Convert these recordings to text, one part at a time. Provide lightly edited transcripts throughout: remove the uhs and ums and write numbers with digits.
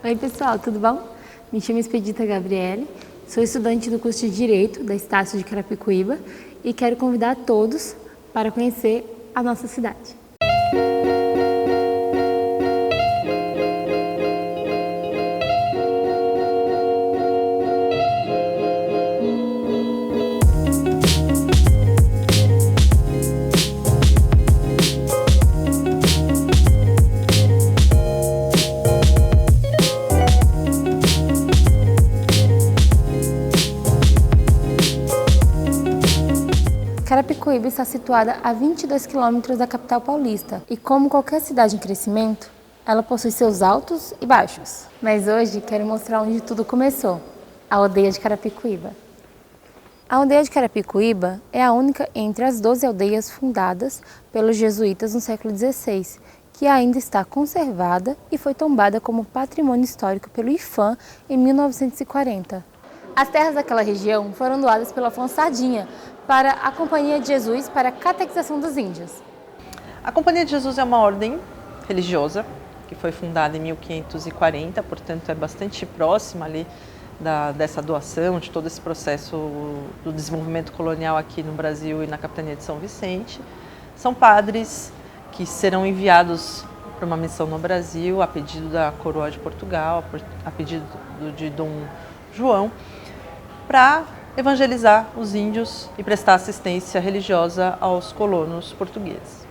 Oi pessoal, tudo bom? Me chamo Expedita Gabriele, sou estudante do curso de Direito da Estácio de Carapicuíba e quero convidar todos para conhecer a nossa cidade. Carapicuíba está situada a 22 quilômetros da capital paulista e, como qualquer cidade em crescimento, ela possui seus altos e baixos. Mas hoje quero mostrar onde tudo começou, a aldeia de Carapicuíba. A aldeia de Carapicuíba é a única entre as 12 aldeias fundadas pelos jesuítas no século XVI, que ainda está conservada e foi tombada como patrimônio histórico pelo IPHAN em 1940. As terras daquela região foram doadas pelo Afonso Sardinha para a Companhia de Jesus para a catequização dos índios. A Companhia de Jesus é uma ordem religiosa que foi fundada em 1540, portanto é bastante próxima ali dessa doação, de todo esse processo do desenvolvimento colonial aqui no Brasil e na capitania de São Vicente. São padres que serão enviados para uma missão no Brasil a pedido da Coroa de Portugal, a pedido de Dom João, para evangelizar os índios e prestar assistência religiosa aos colonos portugueses.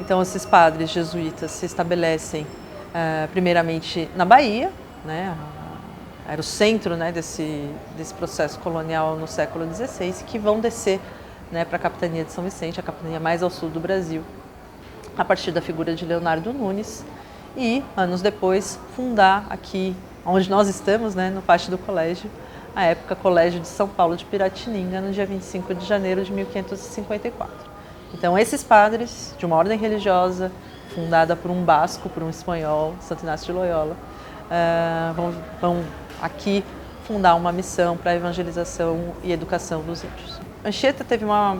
Então, esses padres jesuítas se estabelecem primeiramente na Bahia, né? Era o centro, né, desse processo colonial no século XVI, que vão descer, né, para a capitania de São Vicente, a capitania mais ao sul do Brasil, a partir da figura de Leonardo Nunes, e, anos depois, fundar aqui, onde nós estamos, né, no pátio do colégio, a época Colégio de São Paulo de Piratininga, no dia 25 de janeiro de 1554. Então, esses padres, de uma ordem religiosa, fundada por um basco, por um espanhol, Santo Inácio de Loyola, vão aqui fundar uma missão para a evangelização e educação dos índios. Anchieta teve uma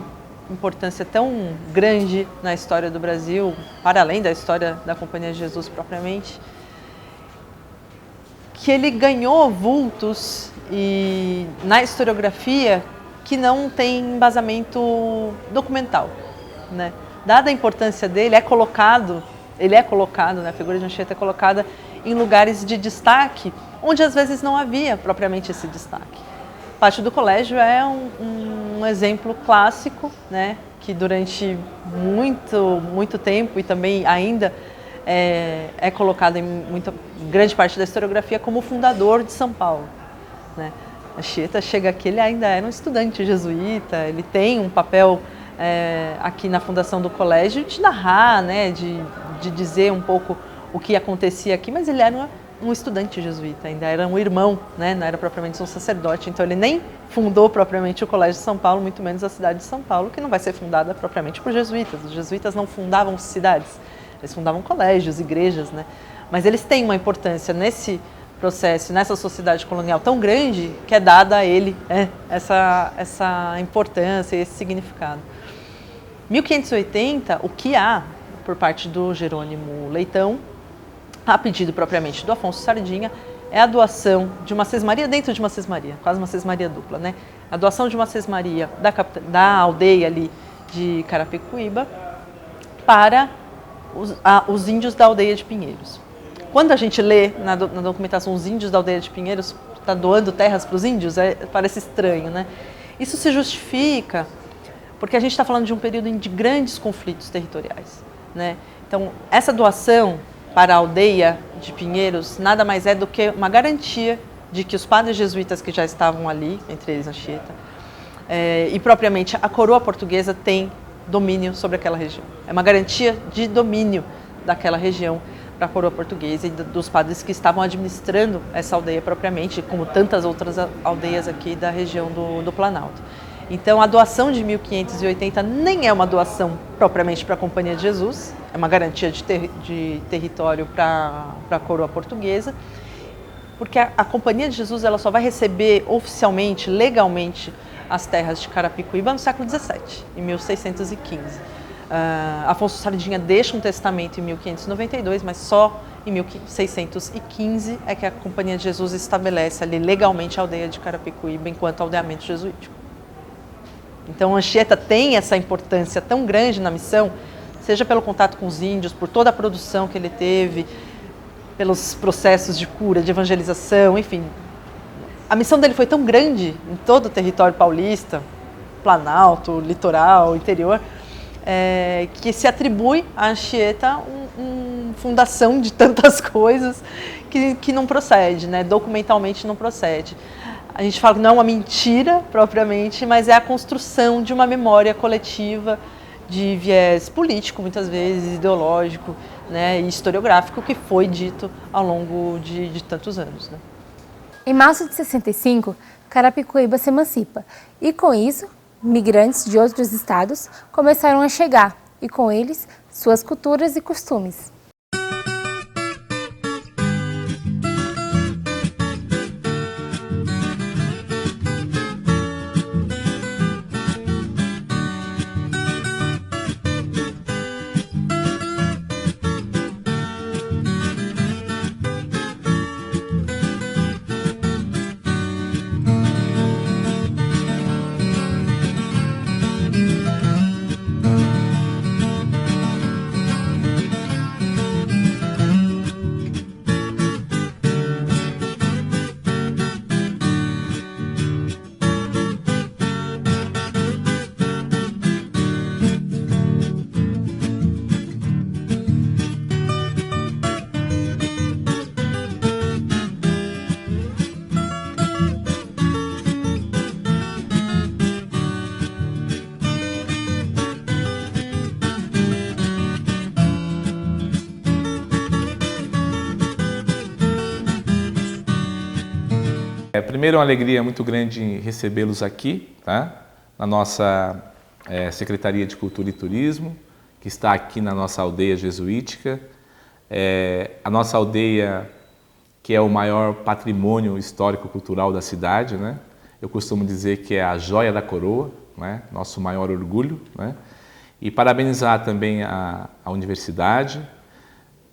importância tão grande na história do Brasil, para além da história da Companhia de Jesus propriamente, que ele ganhou vultos e na historiografia que não tem embasamento documental, né? Dada a importância dele, ele é colocado, né, a figura de Anchieta é colocada em lugares de destaque, onde às vezes não havia propriamente esse destaque. O pátio do colégio é um exemplo clássico, né, que durante muito tempo e também ainda é colocado em grande parte da historiografia como o fundador de São Paulo, né? Anchieta chega aqui, ele ainda era um estudante jesuíta, ele tem um papel aqui na fundação do colégio de narrar, né, de dizer um pouco o que acontecia aqui, mas ele era um estudante jesuíta, ainda era um irmão, né, não era propriamente um sacerdote, então ele nem fundou propriamente o Colégio de São Paulo, muito menos a cidade de São Paulo, que não vai ser fundada propriamente por jesuítas. Os jesuítas não fundavam cidades, eles fundavam colégios, igrejas, né? Mas eles têm uma importância nesse processo, nessa sociedade colonial tão grande, que é dada a ele essa importância, esse significado. 1580, o que há por parte do Jerônimo Leitão, a pedido propriamente do Afonso Sardinha, é a doação de uma sesmaria dentro de uma sesmaria, quase uma sesmaria dupla, né? A doação de uma sesmaria da aldeia ali de Carapicuíba para os índios da aldeia de Pinheiros. Quando a gente lê na documentação os índios da aldeia de Pinheiros, está doando terras para os índios, parece estranho, né? Isso se justifica porque a gente está falando de um período de grandes conflitos territoriais, né? Então, essa doação para a aldeia de Pinheiros nada mais é do que uma garantia de que os padres jesuítas que já estavam ali, entre eles Anchieta, e propriamente a coroa portuguesa tem domínio sobre aquela região. É uma garantia de domínio daquela região para a coroa portuguesa e dos padres que estavam administrando essa aldeia propriamente, como tantas outras aldeias aqui da região do Planalto. Então, a doação de 1580 nem é uma doação propriamente para a Companhia de Jesus, é uma garantia de território para a coroa portuguesa, porque a Companhia de Jesus ela só vai receber oficialmente, legalmente, as terras de Carapicuíba no século XVII, em 1615. Afonso Sardinha deixa um testamento em 1592, mas só Em 1615 é que a Companhia de Jesus estabelece ali legalmente a aldeia de Carapicuíba enquanto aldeamento jesuítico. Então Anchieta tem essa importância tão grande na missão, seja pelo contato com os índios, por toda a produção que ele teve, pelos processos de cura, de evangelização, enfim. A missão dele foi tão grande em todo o território paulista, Planalto, litoral, interior, que se atribui a Anchieta uma fundação de tantas coisas que não procede, né? Documentalmente não procede. A gente fala que não é uma mentira propriamente, mas é a construção de uma memória coletiva de viés político, muitas vezes, ideológico, né, e historiográfico, que foi dito ao longo de tantos anos. Né? Em março de 65, Carapicuíba se emancipa e, com isso, migrantes de outros estados começaram a chegar e, com eles, suas culturas e costumes. Primeiro, uma alegria muito grande em recebê-los aqui, tá? Na nossa Secretaria de Cultura e Turismo, que está aqui na nossa aldeia jesuítica. A nossa aldeia, que é o maior patrimônio histórico-cultural da cidade, né? Eu costumo dizer que é a joia da coroa, né? Nosso maior orgulho, né? E parabenizar também a universidade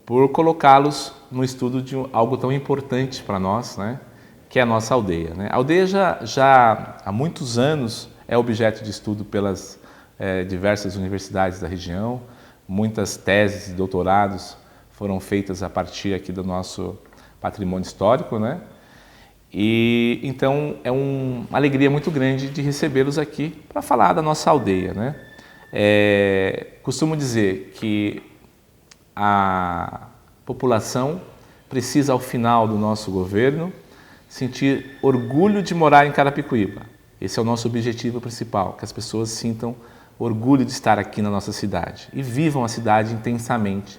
por colocá-los no estudo de algo tão importante para nós, né? Que é a nossa aldeia. Né? A aldeia já há muitos anos é objeto de estudo pelas diversas universidades da região. Muitas teses e doutorados foram feitas a partir aqui do nosso patrimônio histórico. Né? E então é uma alegria muito grande de recebê-los aqui para falar da nossa aldeia. Né? Costumo dizer que a população precisa, ao final do nosso governo, sentir orgulho de morar em Carapicuíba. Esse é o nosso objetivo principal, que as pessoas sintam orgulho de estar aqui na nossa cidade e vivam a cidade intensamente.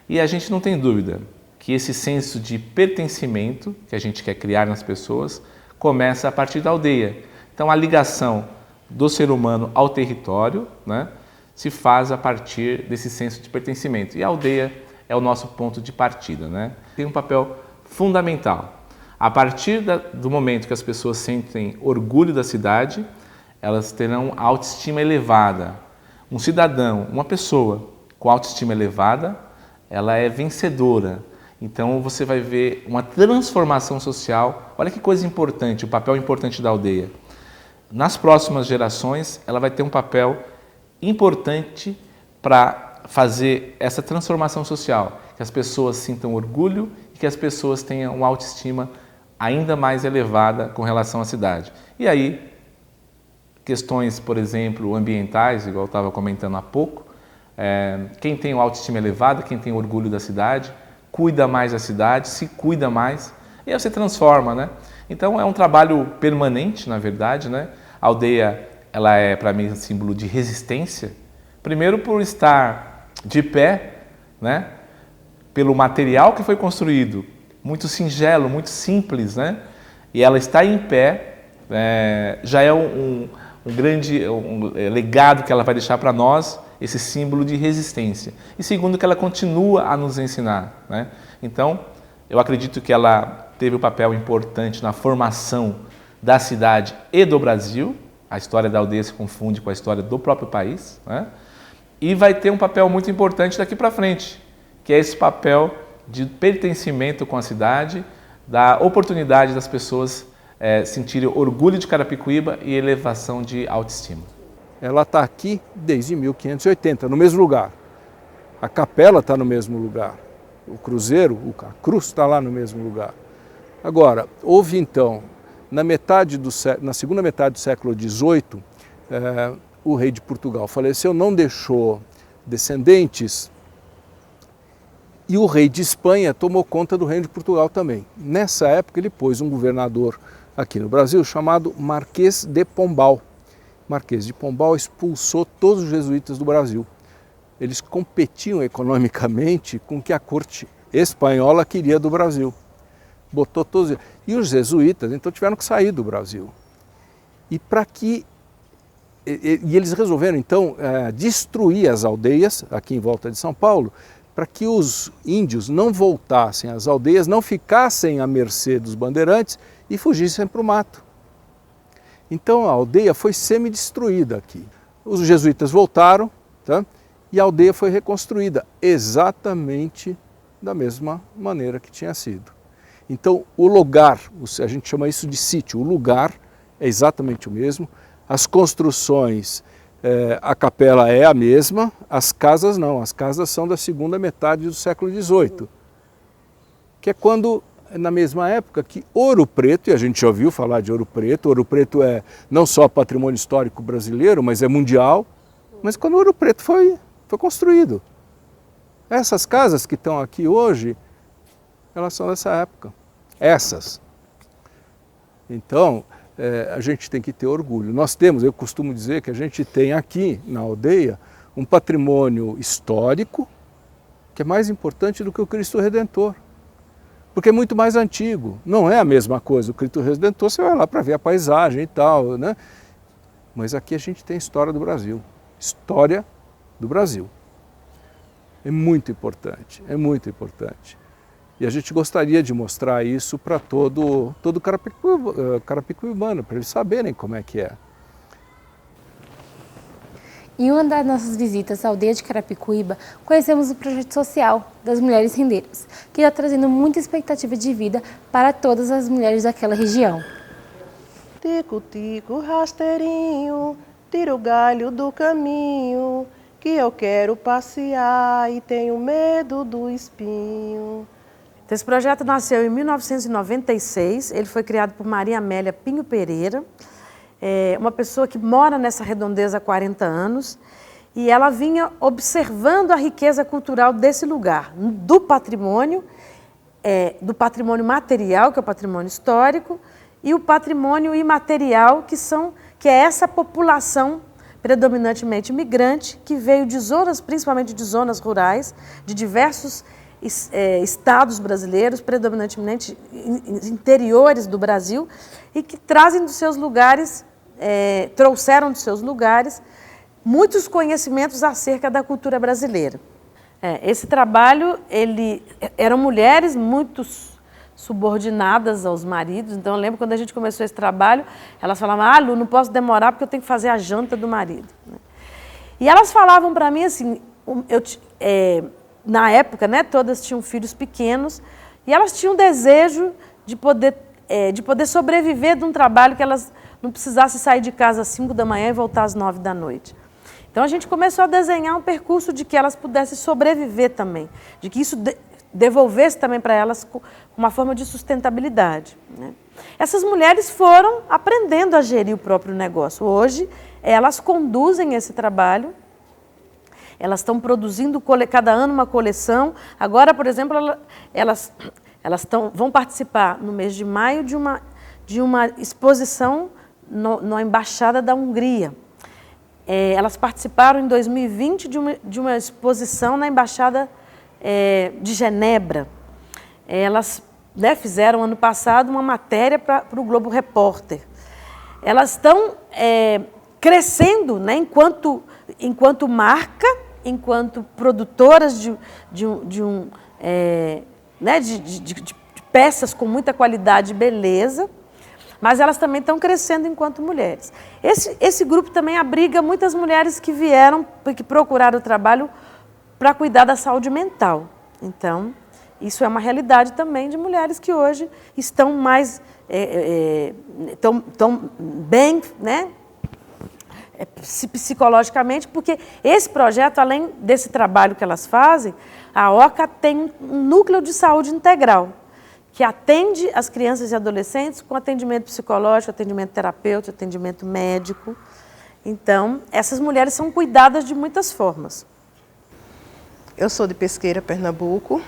E a gente não tem dúvida que esse senso de pertencimento que a gente quer criar nas pessoas começa a partir da aldeia. Então, a ligação do ser humano ao território, né, se faz a partir desse senso de pertencimento. E a aldeia é o nosso ponto de partida. Né? Tem um papel fundamental. A partir do momento que as pessoas sentem orgulho da cidade, elas terão autoestima elevada. Um cidadão, uma pessoa com autoestima elevada, ela é vencedora. Então você vai ver uma transformação social. Olha que coisa importante, o papel importante da aldeia. Nas próximas gerações, ela vai ter um papel importante para fazer essa transformação social, que as pessoas sintam orgulho e que as pessoas tenham uma autoestima ainda mais elevada com relação à cidade. E aí, questões, por exemplo, ambientais, igual eu estava comentando há pouco, quem tem uma autoestima elevada, quem tem orgulho da cidade, cuida mais da cidade, se cuida mais, e aí você transforma, né? Então é um trabalho permanente, na verdade, né? A aldeia, ela é para mim um símbolo de resistência, primeiro por estar de pé, né? Pelo material que foi construído, muito singelo, muito simples, né? E ela está em pé, já é um grande legado que ela vai deixar para nós, esse símbolo de resistência. E segundo, que ela continua a nos ensinar, né? Então, eu acredito que ela teve um papel importante na formação da cidade e do Brasil. A história da aldeia se confunde com a história do próprio país, né? E vai ter um papel muito importante daqui para frente, que é esse papel de pertencimento com a cidade, da oportunidade das pessoas sentirem orgulho de Carapicuíba e elevação de autoestima. Ela está aqui desde 1580, no mesmo lugar. A capela está no mesmo lugar. O cruzeiro, a cruz está lá no mesmo lugar. Agora, houve então, na segunda metade do século XVIII, o rei de Portugal faleceu, não deixou descendentes, e o rei de Espanha tomou conta do reino de Portugal também. Nessa época ele pôs um governador aqui no Brasil chamado Marquês de Pombal. Marquês de Pombal expulsou todos os jesuítas do Brasil. Eles competiam economicamente com o que a corte espanhola queria do Brasil. Botou todos. E os jesuítas então tiveram que sair do Brasil. E eles resolveram então destruir as aldeias aqui em volta de São Paulo, para que os índios não voltassem às aldeias, não ficassem à mercê dos bandeirantes e fugissem para o mato. Então a aldeia foi semi-destruída aqui. Os jesuítas voltaram, tá? E a aldeia foi reconstruída exatamente da mesma maneira que tinha sido. Então o lugar, a gente chama isso de sítio, o lugar é exatamente o mesmo, as construções, a capela é a mesma, as casas não, as casas são da segunda metade do século XVIII, que é quando, na mesma época que Ouro Preto, e a gente já ouviu falar de Ouro Preto é não só patrimônio histórico brasileiro, mas é mundial, mas quando Ouro Preto foi construído. Essas casas que estão aqui hoje, elas são dessa época, essas. Então, a gente tem que ter orgulho. Nós temos, eu costumo dizer que a gente tem aqui na aldeia um patrimônio histórico que é mais importante do que o Cristo Redentor. Porque é muito mais antigo, não é a mesma coisa. O Cristo Redentor você vai lá para ver a paisagem e tal, né? Mas aqui a gente tem a história do Brasil. História do Brasil. É muito importante, é muito importante. E a gente gostaria de mostrar isso para todo carapicuibano, para eles saberem como é que é. Em uma das nossas visitas à aldeia de Carapicuíba, conhecemos o projeto social das Mulheres Rendeiras, que está trazendo muita expectativa de vida para todas as mulheres daquela região. Tico-tico, rasteirinho, tira o galho do caminho, que eu quero passear e tenho medo do espinho. Então, esse projeto nasceu em 1996, ele foi criado por Maria Amélia Pinho Pereira, uma pessoa que mora nessa redondeza há 40 anos, e ela vinha observando a riqueza cultural desse lugar, do patrimônio material, que é o patrimônio histórico, e o patrimônio imaterial, que é essa população predominantemente migrante, que veio de zonas, principalmente de zonas rurais, de diversos estados brasileiros, predominantemente interiores do Brasil, e que trazem dos seus lugares, trouxeram dos seus lugares muitos conhecimentos acerca da cultura brasileira. Esse trabalho, eram mulheres muito subordinadas aos maridos, então eu lembro quando a gente começou esse trabalho, elas falavam, Lu, não posso demorar porque eu tenho que fazer a janta do marido. E elas falavam para mim assim, na época, né, todas tinham filhos pequenos e elas tinham desejo de poder sobreviver de um trabalho que elas não precisassem sair de casa às 5 da manhã e voltar às 9 da noite. Então a gente começou a desenhar um percurso de que elas pudessem sobreviver também, de que isso devolvesse também para elas uma forma de sustentabilidade, né? Essas mulheres foram aprendendo a gerir o próprio negócio. Hoje, elas conduzem esse trabalho. Elas estão produzindo cada ano uma coleção. Agora, por exemplo, elas vão participar no mês de maio de uma exposição na Embaixada da Hungria. Elas participaram em 2020 de uma exposição na Embaixada de Genebra. Elas fizeram ano passado uma matéria para o Globo Repórter. Elas estão crescendo, né, enquanto marca, enquanto produtoras de peças com muita qualidade e beleza, mas elas também estão crescendo enquanto mulheres. Esse grupo também abriga muitas mulheres que vieram, que procuraram o trabalho para cuidar da saúde mental. Então, Isso é uma realidade também de mulheres que hoje estão mais, tão bem, né? Psicologicamente, porque esse projeto, além desse trabalho que elas fazem, a OCA tem um núcleo de saúde integral, que atende as crianças e adolescentes com atendimento psicológico, atendimento terapêutico, atendimento médico. Então, essas mulheres são cuidadas de muitas formas. Eu sou de Pesqueira, Pernambuco,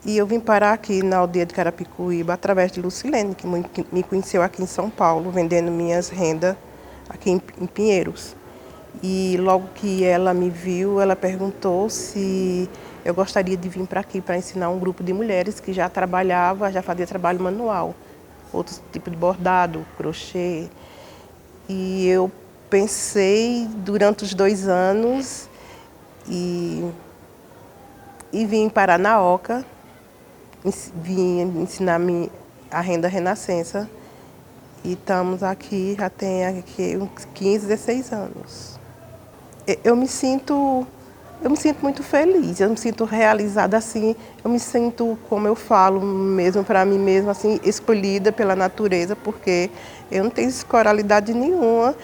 e eu vim parar aqui na aldeia de Carapicuíba através de Lucilene, que me conheceu aqui em São Paulo, vendendo minhas rendas aqui em Pinheiros. E logo que ela me viu, ela perguntou se eu gostaria de vir para aqui para ensinar um grupo de mulheres que já fazia trabalho manual, outros tipos de bordado, crochê. E eu pensei durante os 2 anos e vim parar na OCA, vim ensinar a renda Renascença. E estamos aqui, já tem aqui uns 15, 16 anos. Eu me sinto muito feliz, eu me sinto realizada assim, eu me sinto, como eu falo mesmo para mim mesma, assim, escolhida pela natureza, porque eu não tenho escoralidade nenhuma,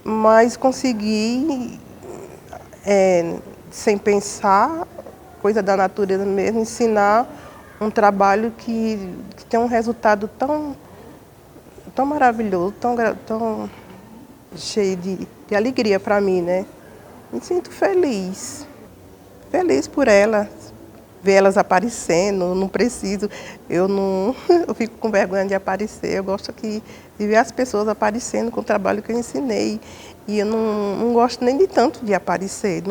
mas consegui, sem pensar, coisa da natureza mesmo, ensinar um trabalho que tem um resultado tão maravilhoso, tão cheio de alegria para mim, né? Me sinto feliz por elas, ver elas aparecendo, não preciso, eu fico com vergonha de aparecer, eu gosto de ver as pessoas aparecendo com o trabalho que eu ensinei, e eu não gosto nem de tanto de aparecer,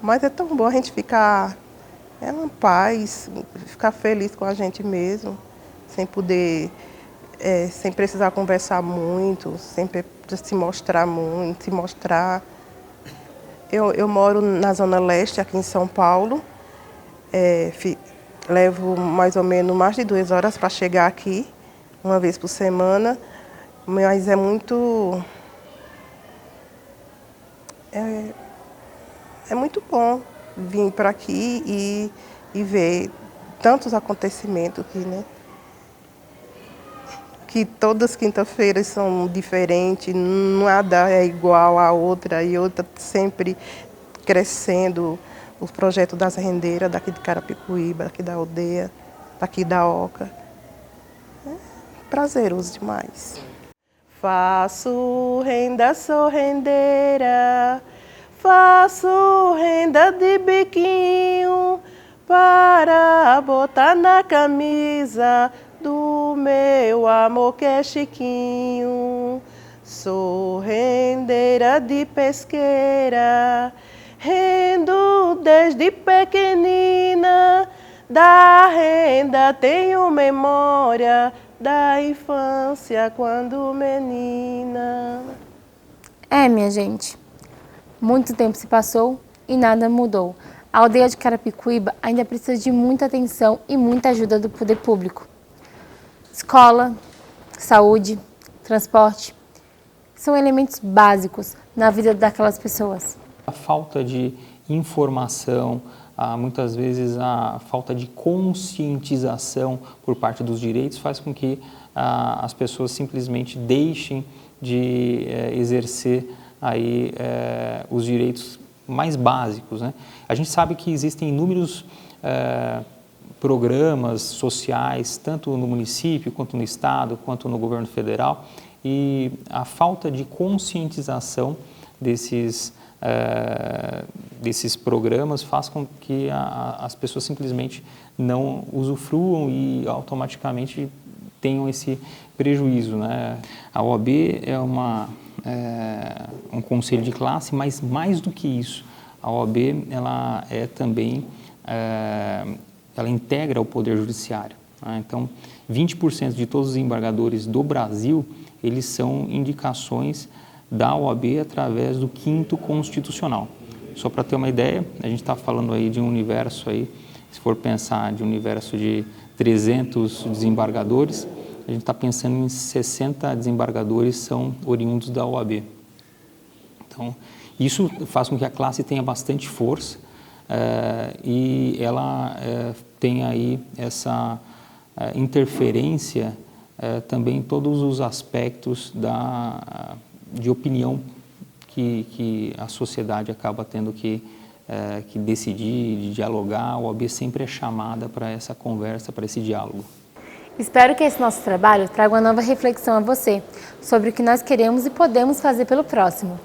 mas é tão bom a gente ficar em paz, ficar feliz com a gente mesmo, sem precisar conversar muito, sem se mostrar muito, Eu moro na Zona Leste, aqui em São Paulo. Levo mais ou menos mais de 2 horas para chegar aqui, uma vez por semana. Mas é muito bom vir para aqui e ver tantos acontecimentos aqui, né? Que todas as quintas-feiras são diferentes, nada é igual à outra, e outra sempre crescendo. Os projetos das rendeiras daqui de Carapicuíba, daqui da aldeia, daqui da OCA. É prazeroso demais. Faço renda, sou rendeira, faço renda de biquinho para botar na camisa do meu amor que é Chiquinho. Sou rendeira de Pesqueira, rendo desde pequenina, da renda tenho memória da infância quando menina. Minha gente, muito tempo se passou e nada mudou. A aldeia de Carapicuíba ainda precisa de muita atenção e muita ajuda do poder público. Escola, saúde, transporte, são elementos básicos na vida daquelas pessoas. A falta de informação, muitas vezes a falta de conscientização por parte dos direitos faz com que as pessoas simplesmente deixem de exercer aí, os direitos mais básicos, né? A gente sabe que existem inúmeros programas sociais, tanto no município, quanto no estado, quanto no governo federal, e a falta de conscientização desses programas faz com que as pessoas simplesmente não usufruam e automaticamente tenham esse prejuízo, né? A OAB é um conselho de classe, mas mais do que isso, a OAB ela é também ela integra o Poder Judiciário, né? Então, 20% de todos os desembargadores do Brasil, eles são indicações da OAB através do 5º Constitucional. Só para ter uma ideia, a gente está falando aí de um universo, aí, se for pensar de um universo de 300 desembargadores, a gente está pensando em 60 desembargadores são oriundos da OAB. Então, isso faz com que a classe tenha bastante força, e ela tem aí essa interferência também em todos os aspectos de opinião que a sociedade acaba tendo que decidir, de dialogar. A OAB sempre é chamada para essa conversa, para esse diálogo. Espero que esse nosso trabalho traga uma nova reflexão a você sobre o que nós queremos e podemos fazer pelo próximo.